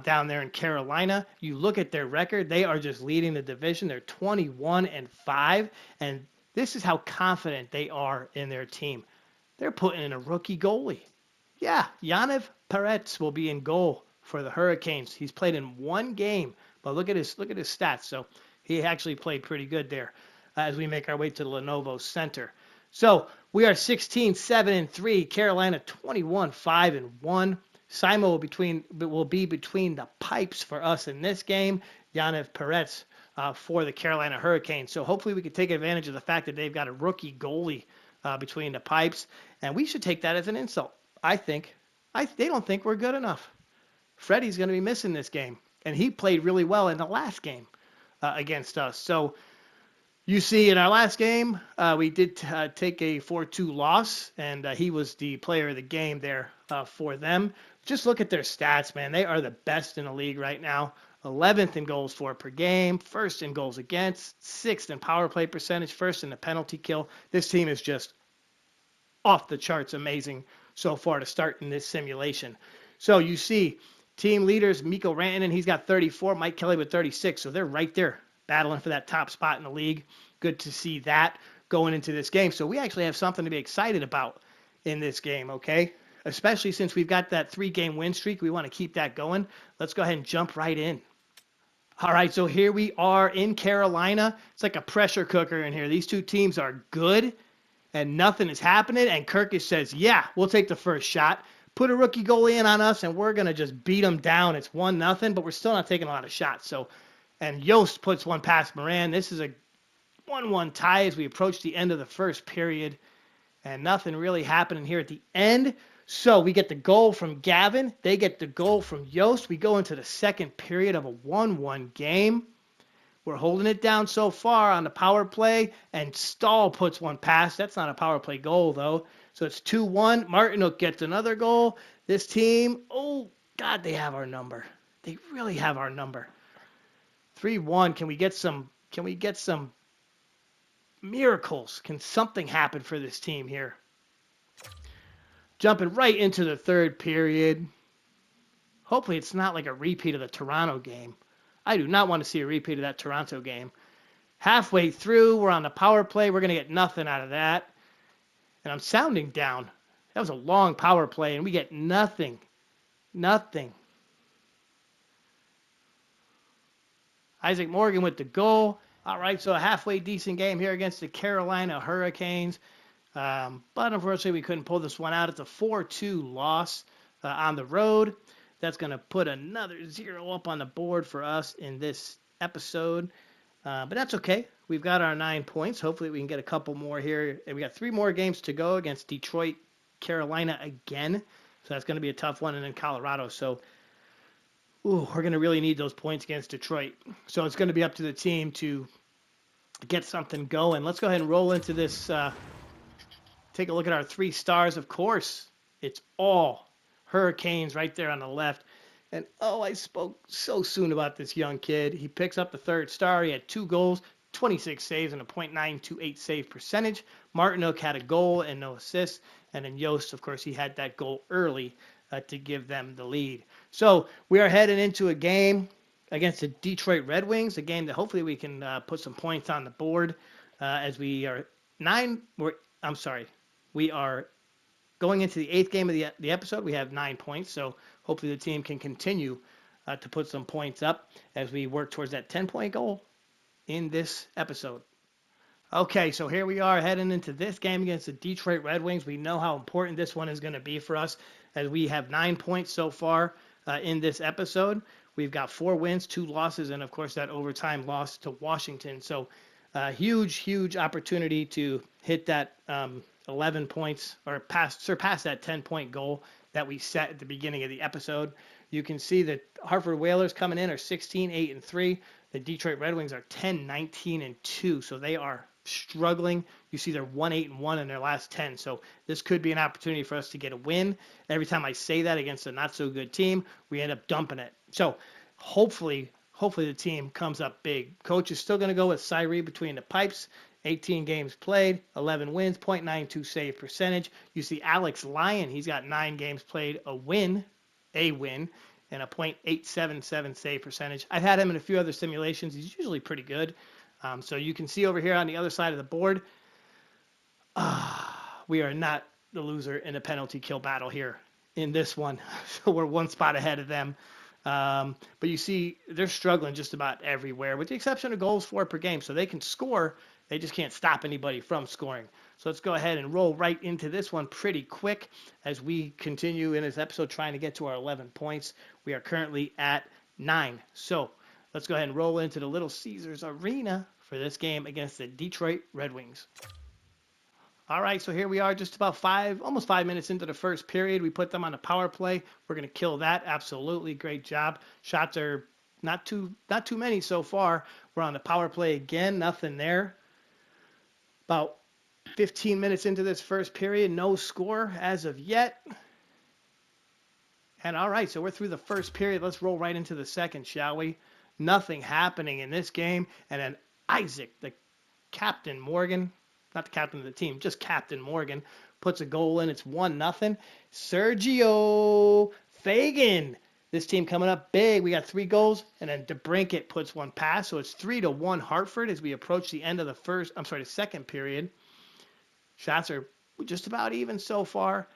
down there in Carolina. You look at their record; they are just leading the division. They're 21-5, and this is how confident they are in their team. They're putting in a rookie goalie. Yeah, Yaniv Peretz will be in goal for the Hurricanes. He's played in one game, but look at his stats. So he actually played pretty good there as we make our way to the Lenovo Center. So we are 16-7-3. Carolina 21-5-1. Simo will be between the pipes for us in this game. Yaniv Peretz for the Carolina Hurricanes. So hopefully we can take advantage of the fact that they've got a rookie goalie between the pipes, and we should take that as an insult. I think. They don't think we're good enough. Freddie's going to be missing this game, and he played really well in the last game against us. So you see in our last game, we did take a 4-2 loss, and he was the player of the game there for them. Just look at their stats, man. They are the best in the league right now. 11th in goals for per game, first in goals against, 6th in power play percentage, first in the penalty kill. This team is just off the charts amazing so far to start in this simulation. So you see team leaders, Mikko Rantanen, he's got 34, Mike Kelly with 36. So they're right there battling for that top spot in the league. Good to see that going into this game. So we actually have something to be excited about in this game, okay? Especially since we've got that 3-game win streak. We want to keep that going. Let's go ahead and jump right in. All right, so here we are in Carolina. It's like a pressure cooker in here. These two teams are good, and nothing is happening. And Kirkus says, yeah, we'll take the first shot. Put a rookie goalie in on us, and we're going to just beat them down. It's 1-0, but we're still not taking a lot of shots. So, and Yost puts one past Moran. This is a 1-1 tie as we approach the end of the first period, and nothing really happening here at the end. So we get the goal from Gavin. They get the goal from Yost. We go into the second period of a 1-1 game. We're holding it down so far on the power play, and Stahl puts one past. That's not a power play goal, though. So it's 2-1. Martinook gets another goal. This team, oh, God, they have our number. They really have our number. 3-1. Can we get some miracles? Can something happen for this team here? Jumping right into the third period. Hopefully it's not like a repeat of the Toronto game. I do not want to see a repeat of that Toronto game. Halfway through, we're on the power play. We're going to get nothing out of that. And I'm sounding down. That was a long power play, and we get nothing. Nothing. Isaac Morgan with the goal. All right, so a halfway decent game here against the Carolina Hurricanes. But unfortunately, we couldn't pull this one out. It's a 4-2 loss on the road. That's going to put another 0 up on the board for us in this episode. But that's okay. We've got our 9 points. Hopefully we can get a couple more here. And we got 3 more games to go against Detroit, Carolina again. So that's going to be a tough one. And then Colorado. So we're going to really need those points against Detroit. So it's going to be up to the team to get something going. Let's go ahead and roll into this. Take a look at our 3 stars. Of course, it's all Hurricanes right there on the left. And, I spoke so soon about this young kid. He picks up the 3rd star. He had 2 goals, 26 saves, and a .928 save percentage. Martinook had a goal and no assists. And then Yost, of course, he had that goal early to give them the lead. So we are heading into a game against the Detroit Red Wings, a game that hopefully we can put some points on the board as we are we are going into the 8th game of the episode. We have 9 points, so hopefully the team can continue to put some points up as we work towards that 10-point goal in this episode. Okay, so here we are heading into this game against the Detroit Red Wings. We know how important this one is going to be for us as we have 9 points so far in this episode. We've got 4 wins, 2 losses, and of course that overtime loss to Washington. So huge opportunity to hit that 11 points or surpass that 10-point goal that we set at the beginning of the episode. You can see that Hartford Whalers coming in are 16-8-3. The Detroit Red Wings are 10-19-2. So they are struggling. You see they're 1-8-1 in their last 10. So this could be an opportunity for us to get a win. Every time I say that against a not so good team, we end up dumping it. So hopefully the team comes up big. Coach is still going to go with Cyree between the pipes. 18 games played, 11 wins, .92 save percentage. You see Alex Lyon, he's got 9 games played, a win, and a .877 save percentage. I've had him in a few other simulations. He's usually pretty good. So you can see over here on the other side of the board, we are not the loser in a penalty kill battle here in this one. So we're one spot ahead of them. But you see, they're struggling just about everywhere, with the exception of goals for per game. So they can score, they just can't stop anybody from scoring. So let's go ahead and roll right into this one pretty quick as we continue in this episode trying to get to our 11 points. We are currently at 9. So let's go ahead and roll into the Little Caesars Arena for this game against the Detroit Red Wings. All right, so here we are just about almost 5 minutes into the first period. We put them on a power play. We're going to kill that. Absolutely. Great job. Shots are not too many so far. We're on the power play again. Nothing there. About 15 minutes into this first period. No score as of yet. And all right, so we're through the first period. Let's roll right into the second, shall we? Nothing happening in this game. And then Isaac, the Captain Morgan, not the captain of the team, just Captain Morgan, puts a goal in. It's 1-0. Sergio Fagan. This team coming up big. We got 3 goals, and then DeBrincat puts one past. So it's 3-1 Hartford as we approach the end of the second period. Shots are just about even so far.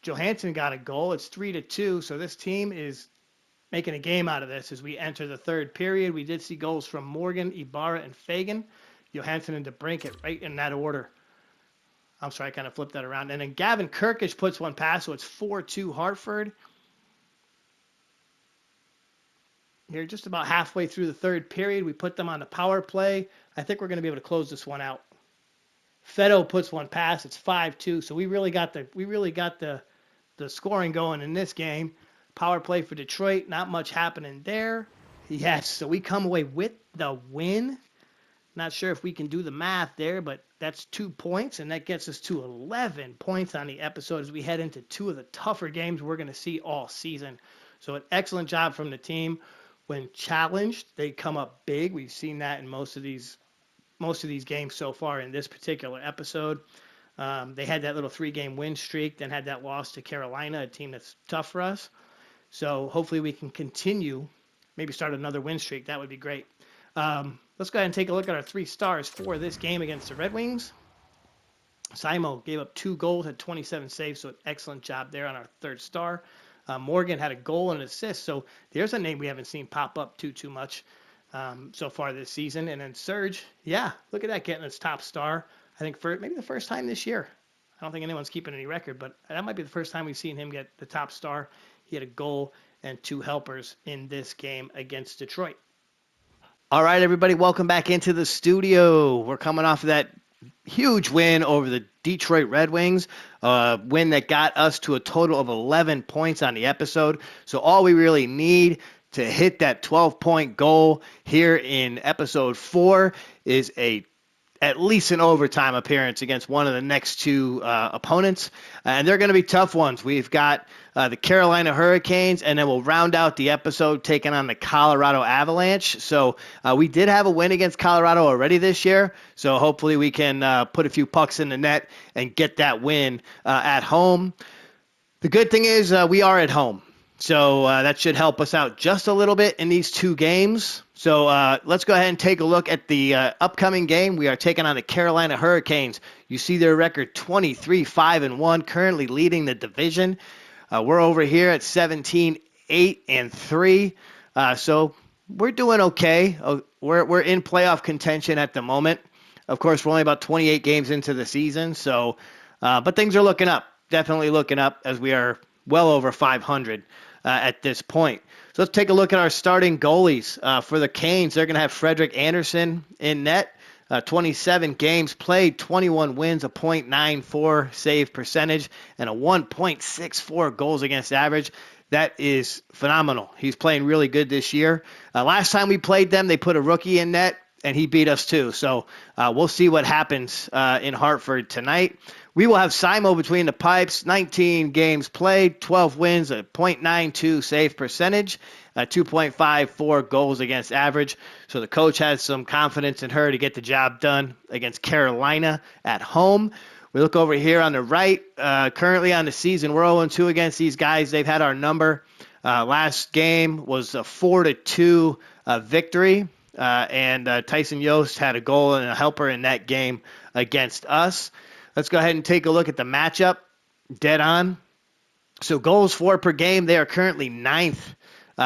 Johansson got a goal. It's 3-2. So this team is making a game out of this as we enter the third period. We did see goals from Morgan, Ibarra, and Fagan. Johansson and DeBrincat right in that order. I'm sorry, I kind of flipped that around. And then Gavin Kirkish puts one past, so it's 4-2 Hartford. Here, just about halfway through the third period, we put them on the power play. I think we're going to be able to close this one out. Feddo puts one past. It's 5-2. So we really got the scoring going in this game. Power play for Detroit. Not much happening there. Yes, so we come away with the win. Not sure if we can do the math there, but that's 2 points, and that gets us to 11 points on the episode as we head into 2 of the tougher games we're going to see all season. So an excellent job from the team. When challenged, they come up big. We've seen that in most of these games so far in this particular episode. They had that little 3-game win streak, then had that loss to Carolina, a team that's tough for us. So hopefully we can continue, maybe start another win streak. That would be great. Let's go ahead and take a look at our 3 stars for this game against the Red Wings. Simo gave up 2 goals, had 27 saves, so an excellent job there on our 3rd star. Morgan had a goal and an assist, so there's a name we haven't seen pop up too much so far this season. And then Serge, yeah, look at that, getting its top star. I think for maybe the first time this year. I don't think anyone's keeping any record, but that might be the first time we've seen him get the top star. He had a goal and 2 helpers in this game against Detroit. All right, everybody, welcome back into the studio. We're coming off of that huge win over the Detroit Red Wings, a win that got us to a total of 11 points on the episode. So all we really need to hit that 12-point goal here in episode 4 is at least an overtime appearance against one of the next 2 opponents. And they're going to be tough ones. We've got the Carolina Hurricanes, and then we'll round out the episode taking on the Colorado Avalanche. So we did have a win against Colorado already this year. So hopefully we can put a few pucks in the net and get that win at home. The good thing is we are at home. So that should help us out just a little bit in these 2 games. So let's go ahead and take a look at the upcoming game. We are taking on the Carolina Hurricanes. You see their record 23-5-1, currently leading the division. We're over here at 17-8-3. So we're doing okay. We're in playoff contention at the moment. Of course, we're only about 28 games into the season. So, but things are looking up. Definitely looking up as we are well over 500 at this point. So let's take a look at our starting goalies. For the Canes, they're going to have Frederick Anderson in net. 27 games played, 21 wins, a .94 save percentage, and a 1.64 goals against average. That is phenomenal. He's playing really good this year. Last time we played them, they put a rookie in net, and he beat us too. So we'll see what happens in Hartford tonight. We will have Simo between the pipes, 19 games played, 12 wins, a .92 save percentage, 2.54 goals against average. So the coach has some confidence in her to get the job done against Carolina at home. We look over here on the right. Currently on the season, we're 0-2 against these guys. They've had our number. Last game was a 4-2 victory. And Tyson Yost had a goal and a helper in that game against us. Let's go ahead and take a look at the matchup. Dead on. So goals for per game, they are currently ninth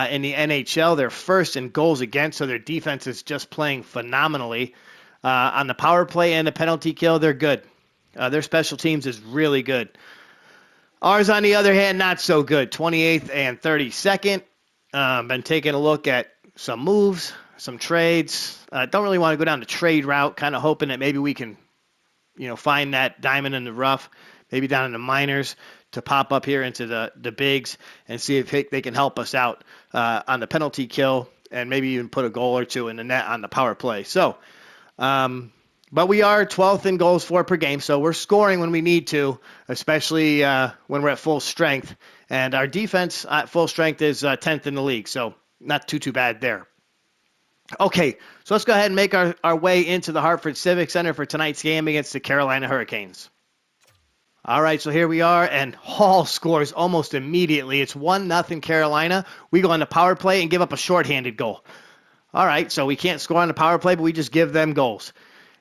in the NHL. They're first in goals against, so their defense is just playing phenomenally. On the power play and the penalty kill, they're good. Their special teams is really good. Ours, on the other hand, not so good. 28th and 32nd. Been taking a look at some moves, some trades. Don't really want to go down the trade route, kind of hoping that maybe we can, find that diamond in the rough, maybe down in the minors, to pop up here into the bigs and see if they can help us out on the penalty kill and maybe even put a goal or two in the net on the power play. So, but we are 12th in goals for per game, so we're scoring when we need to, especially when we're at full strength. And our defense at full strength is 10th in the league, so not too bad there. Okay, so let's go ahead and make our way into the Hartford Civic Center for tonight's game against the Carolina Hurricanes. All right, so here we are, and Hall scores almost immediately. It's 1-0 Carolina. We go on the power play and give up a shorthanded goal. All right, so we can't score on the power play, but we just give them goals.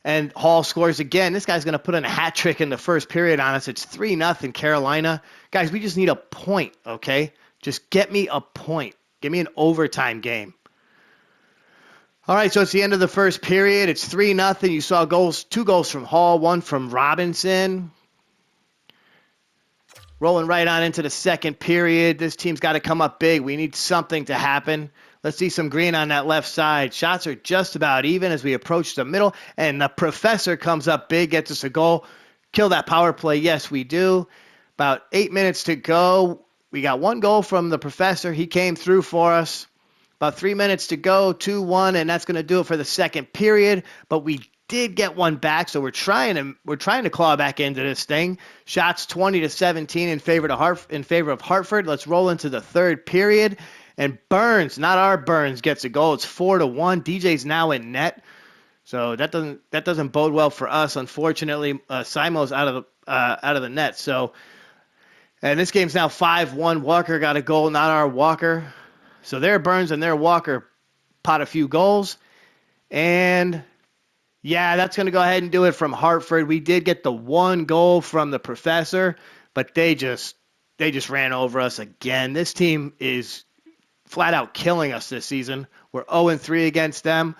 And Hall scores again. This guy's going to put in a hat trick in the first period on us. It's 3-0 Carolina. Guys, we just need a point, okay? Just get me a point. Give me an overtime game. All right, so it's the end of the first period. It's 3-0. You saw two goals from Hall, one from Robinson. Rolling right on into the second period. This team's got to come up big. We need something to happen. Let's see some green on that left side. Shots are just about even as we approach the middle. And the professor comes up big, gets us a goal. Kill that power play. Yes, we do. About 8 minutes to go. We got one goal from the professor. He came through for us. About 3 minutes to go, 2-1, and that's going to do it for the second period. But we did get one back, so we're trying to claw back into this thing. Shots 20-17 in favor of Hartford. Let's roll into the third period. And Burns, not our Burns, gets a goal. It's 4-1. DJ's now in net, so that doesn't bode well for us. Unfortunately, Simo's out of the net. So, and this game's now 5-1. Walker got a goal, not our Walker. So their Burns and their Walker pot a few goals, and yeah, that's going to go ahead and do it from Hartford. We did get the one goal from the professor, but they just ran over us again. This team is flat out killing us this season. We're 0-3 against them.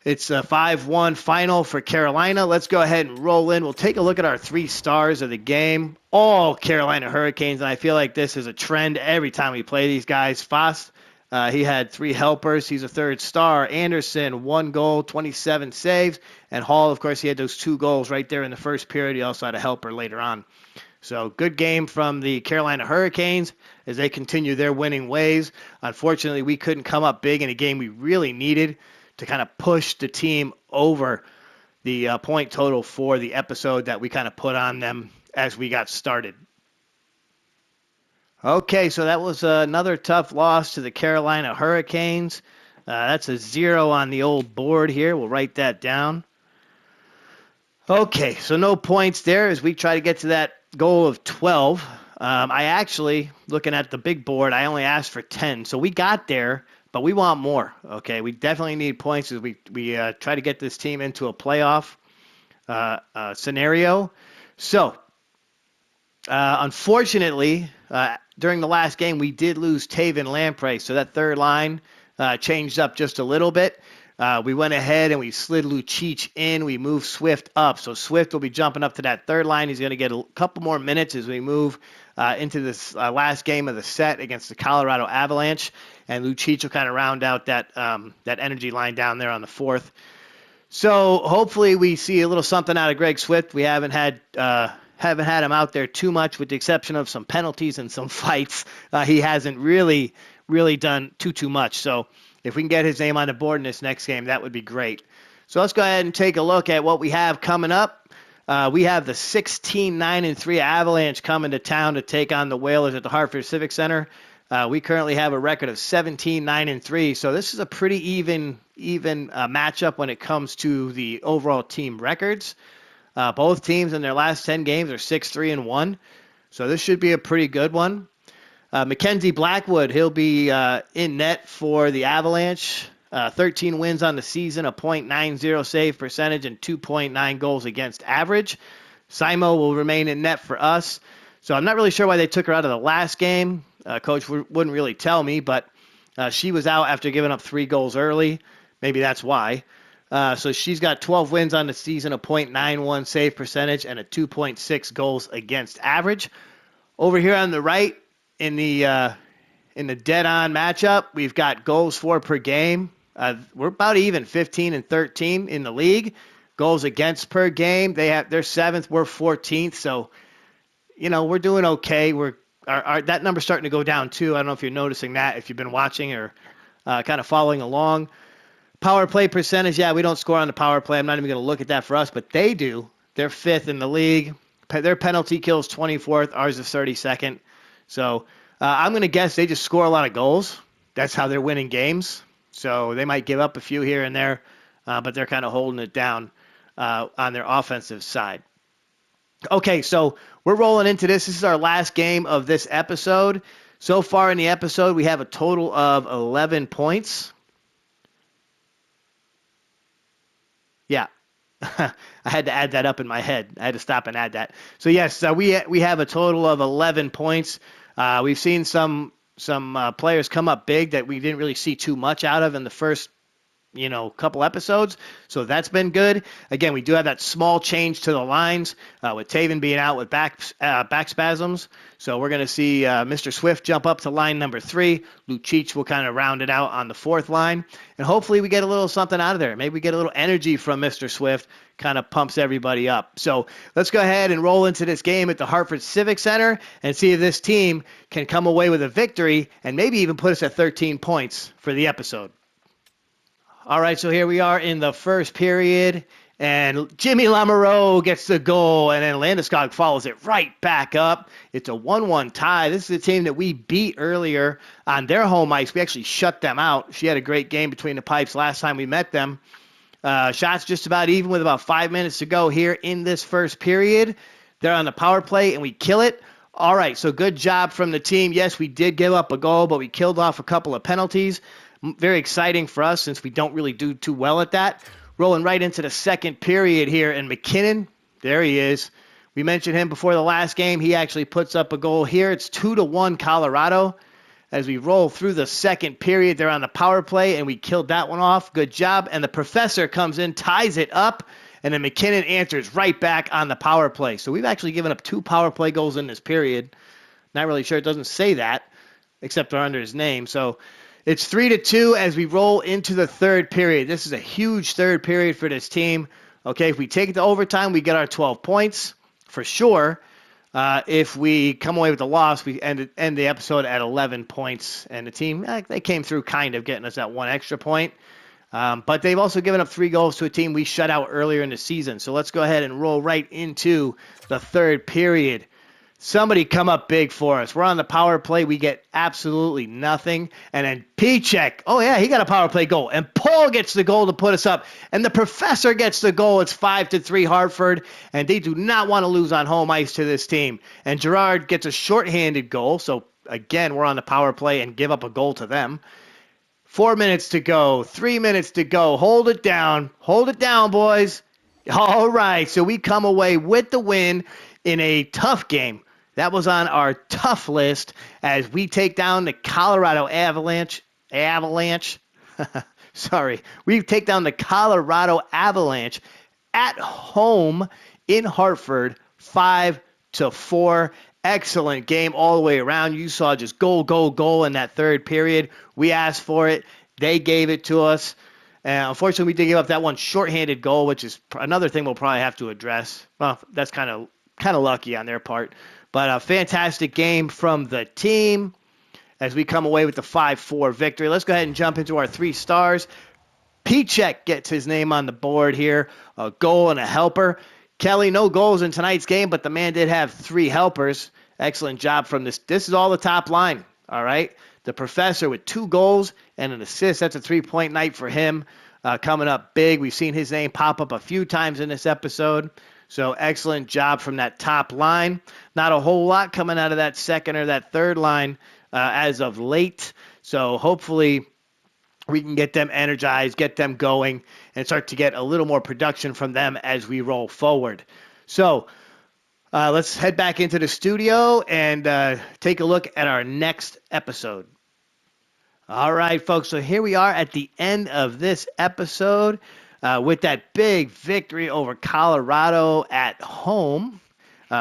It's a 5-1 final for Carolina. Let's go ahead and roll in. We'll take a look at our 3 stars of the game. All Carolina Hurricanes, and I feel like this is a trend every time we play these guys. Foss, he had 3 helpers. He's a 3rd star. Anderson, 1 goal, 27 saves. And Hall, of course, he had those 2 goals right there in the first period. He also had a helper later on. So good game from the Carolina Hurricanes as they continue their winning ways. Unfortunately, we couldn't come up big in a game we really needed to kind of push the team over the point total for the episode that we kind of put on them as we got started. Okay, so that was another tough loss to the Carolina Hurricanes. That's a 0 on the old board here. We'll write that down. Okay, so no points there as we try to get to that goal of 12. I actually, looking at the big board, I only asked for 10. So we got there, but we want more. Okay, we definitely need points as we try to get this team into a playoff scenario. So, unfortunately, during the last game, we did lose Taven Lamprey, so that third line changed up just a little bit. We went ahead and we slid Lucic in. We moved Swift up. So Swift will be jumping up to that third line. He's going to get a couple more minutes as we move into this last game of the set against the Colorado Avalanche. And Lucic will kind of round out that energy line down there on the 4th. So hopefully we see a little something out of Greg Swift. We haven't had him out there too much, with the exception of some penalties and some fights. He hasn't really done too much. So if we can get his name on the board in this next game, that would be great. So let's go ahead and take a look at what we have coming up. We have the 16-9-3 Avalanche coming to town to take on the Whalers at the Hartford Civic Center. We currently have a record of 17-9-3, so this is a pretty even matchup when it comes to the overall team records. Both teams in their last 10 games are 6-3-1, so this should be a pretty good one. Mackenzie Blackwood, he'll be in net for the Avalanche. 13 wins on the season, a .90 save percentage, and 2.9 goals against average. Simo will remain in net for us. So I'm not really sure why they took her out of the last game. Coach wouldn't really tell me, but she was out after giving up 3 goals early. Maybe that's why. So she's got 12 wins on the season, a .91 save percentage, and a 2.6 goals against average. Over here on the right, in the dead-on matchup, we've got goals for per game. We're about even, 15 and 13 in the league. Goals against per game, they're 7th, we're 14th. So, we're doing okay. That number's starting to go down too. I don't know if you're noticing that, if you've been watching or kind of following along. Power play percentage, we don't score on the power play. I'm not even going to look at that for us, but they do. They're 5th in the league. Their penalty kills 24th. Ours is 32nd. So I'm going to guess they just score a lot of goals. That's how they're winning games. So they might give up a few here and there, but they're kind of holding it down on their offensive side. Okay, so we're rolling into this. This is our last game of this episode. So far in the episode, we have a total of 11 points. Yeah. I had to add that up in my head. I had to stop and add that. So yes, we have a total of 11 points. We've seen some players come up big that we didn't really see too much out of in the first couple episodes. So that's been good. Again, we do have that small change to the lines with Taven being out with back spasms. So we're going to see Mr. Swift jump up to line number 3. Lucic will kind of round it out on the 4th line. And hopefully we get a little something out of there. Maybe we get a little energy from Mr. Swift. Kind of pumps everybody up. So let's go ahead and roll into this game at the Hartford Civic Center and see if this team can come away with a victory and maybe even put us at 13 points for the episode. All right, so here we are in the first period, and Jimmy Lamoureux gets the goal, and then Landeskog follows it right back up. It's a 1-1 tie. This is a team that we beat earlier on their home ice. We actually shut them out. She had a great game between the pipes last time we met them. Shots just about even with about 5 minutes to go here in this first period. They're on the power play, and we kill it. All right, so good job from the team. Yes, we did give up a goal, but we killed off a couple of penalties. Very exciting for us since we don't really do too well at that. Rolling right into the second period here, and McKinnon, there he is. We mentioned him before the last game. He actually puts up a goal here. It's 2-1 Colorado. As we roll through the second period, they're on the power play, and we killed that one off. Good job. And the professor comes in, ties it up, and then McKinnon answers right back on the power play. So we've actually given up 2 power play goals in this period. Not really sure it doesn't say that, except they're under his name. So it's 3-2 as we roll into the third period. This is a huge third period for this team. Okay, if we take it to overtime, we get our 12 points for sure. If we come away with a loss, we end the episode at 11 points. And the team, they came through kind of getting us that 1 extra point. But they've also given up 3 goals to a team we shut out earlier in the season. So let's go ahead and roll right into the third period. Somebody come up big for us. We're on the power play. We get absolutely nothing. And then Pichek, oh yeah, he got a power play goal. And Paul gets the goal to put us up. And the professor gets the goal. It's 5-3 Hartford. And they do not want to lose on home ice to this team. And Gerard gets a shorthanded goal. So again, we're on the power play and give up a goal to them. 4 minutes to go. 3 minutes to go. Hold it down. Hold it down, boys. All right. So we come away with the win in a tough game. That was on our tough list as we take down the Colorado Avalanche. Sorry. We take down the Colorado Avalanche at home in Hartford, 5-4. Excellent game all the way around. You saw just goal in that third period. We asked for it. They gave it to us. Unfortunately, we did give up that one shorthanded goal, which is another thing we'll probably have to address. Well, that's kind of lucky on their part. But a fantastic game from the team as we come away with the 5-4 victory. Let's go ahead and jump into our 3 stars. Pichek gets his name on the board here, a goal and a helper. Kelly, no goals in tonight's game, but the man did have 3 helpers. Excellent job from this. This is all the top line, all right? The professor with 2 goals and an assist. That's a 3-point night for him. Coming up big. We've seen his name pop up a few times in this episode. So excellent job from that top line. Not a whole lot coming out of that second or that third line as of late. So hopefully we can get them energized, get them going, and start to get a little more production from them as we roll forward. So let's head back into the studio and take a look at our next episode. All right, folks. So here we are at the end of this episode with that big victory over Colorado at home.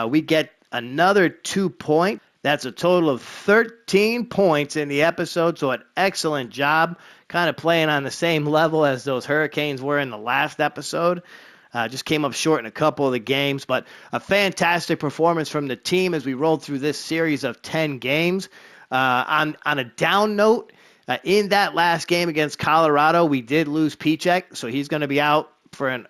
We get another 2 points. That's a total of 13 points in the episode. So an excellent job, kind of playing on the same level as those Hurricanes were in the last episode. Just came up short in a couple of the games, but a fantastic performance from the team as we rolled through this series of 10 games. On a down note, in that last game against Colorado, we did lose Pichek, so he's going to be out for an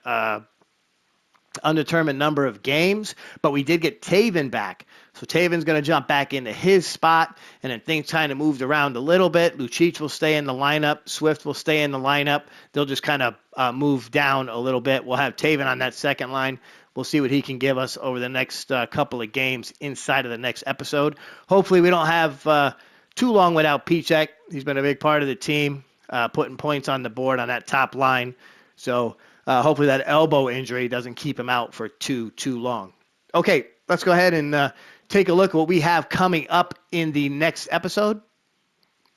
undetermined number of games, but we did get Taven back. So Taven's going to jump back into his spot, and then things kind of moved around a little bit. Lucic will stay in the lineup. Swift will stay in the lineup. They'll just kind of move down a little bit. We'll have Taven on that second line. We'll see what he can give us over the next couple of games inside of the next episode. Hopefully we don't have too long without Pichek. He's been a big part of the team, putting points on the board on that top line. So hopefully that elbow injury doesn't keep him out for too long. Okay, let's go ahead and take a look at what we have coming up in the next episode.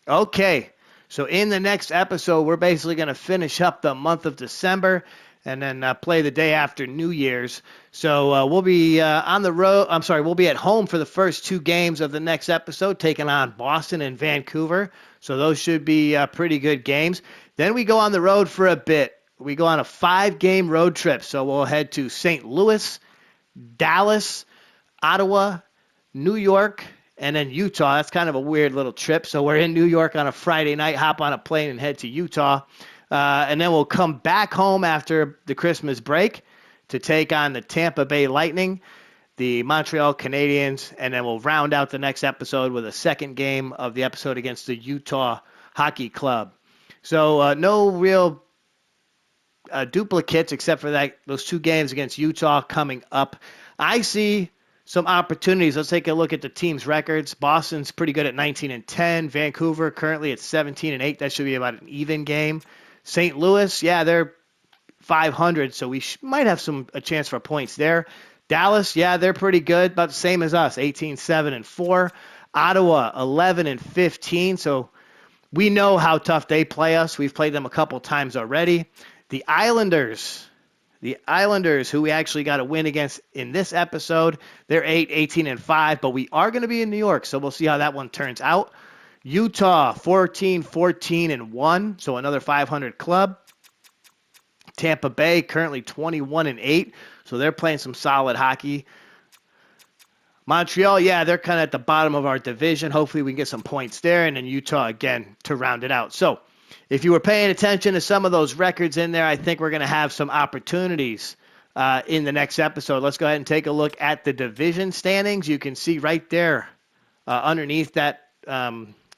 Okay, so in the next episode, we're basically going to finish up the month of December and then play the day after New Year's. So we'll be on the road. I'm sorry, we'll be at home for the first 2 games of the next episode, taking on Boston and Vancouver. So those should be pretty good games. Then we go on the road for a bit. We go on a 5-game road trip. So we'll head to St. Louis, Dallas, Ottawa, New York, and then Utah. That's kind of a weird little trip. So we're in New York on a Friday night, hop on a plane and head to Utah. And then we'll come back home after the Christmas break to take on the Tampa Bay Lightning, the Montreal Canadiens, and then we'll round out the next episode with a second game of the episode against the Utah Hockey Club. So no real duplicates except for those 2 games against Utah coming up. I see some opportunities. Let's take a look at the team's records. Boston's pretty good at 19-10. Vancouver currently at 17-8. That should be about an even game. St. Louis, yeah, they're 500, so we might have a chance for points there. Dallas, yeah, they're pretty good, about the same as us, 18-7-4. Ottawa, 11-15, so we know how tough they play us. We've played them a couple times already. The Islanders, who we actually got a win against in this episode, they're 18-5, but we are going to be in New York, so we'll see how that one turns out. Utah, 14-14-1, so another 500 club. Tampa Bay, currently 21-8, so they're playing some solid hockey. Montreal, yeah, they're kind of at the bottom of our division. Hopefully we can get some points there, and then Utah again to round it out. So if you were paying attention to some of those records in there, I think we're going to have some opportunities in the next episode. Let's go ahead and take a look at the division standings. You can see right there underneath that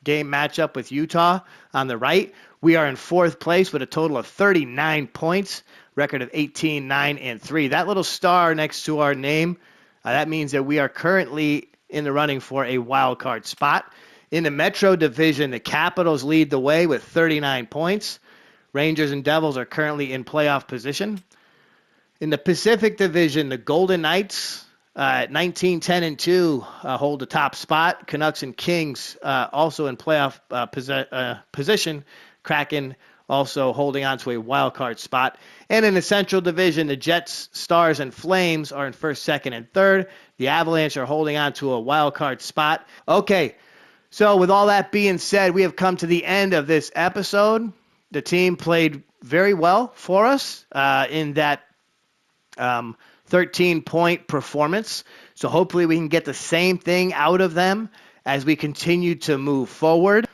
game matchup with Utah on the right. We are in 4th place with a total of 39 points, record of 18-9-3. That little star next to our name, that means that we are currently in the running for a wild card spot. In the Metro Division, the Capitals lead the way with 39 points. Rangers and Devils are currently in playoff position. In the Pacific Division, the Golden Knights at 19-10-2 hold the top spot. Canucks and Kings also in playoff position. Kraken also holding on to a wild card spot. And in the Central Division, the Jets, Stars, and Flames are in 1st, 2nd, and 3rd. The Avalanche are holding on to a wild card spot. Okay, so with all that being said, we have come to the end of this episode. The team played very well for us in that 13-point performance. So hopefully we can get the same thing out of them as we continue to move forward.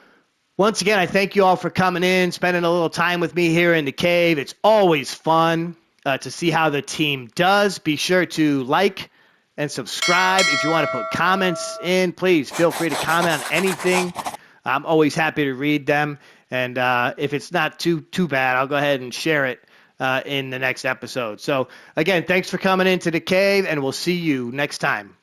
Once again, I thank you all for coming in, spending a little time with me here in the cave. It's always fun to see how the team does. Be sure to like and subscribe. If you want to put comments in, please feel free to comment on anything. I'm always happy to read them. And if it's not too bad, I'll go ahead and share it in the next episode. So again, thanks for coming into the cave, and we'll see you next time.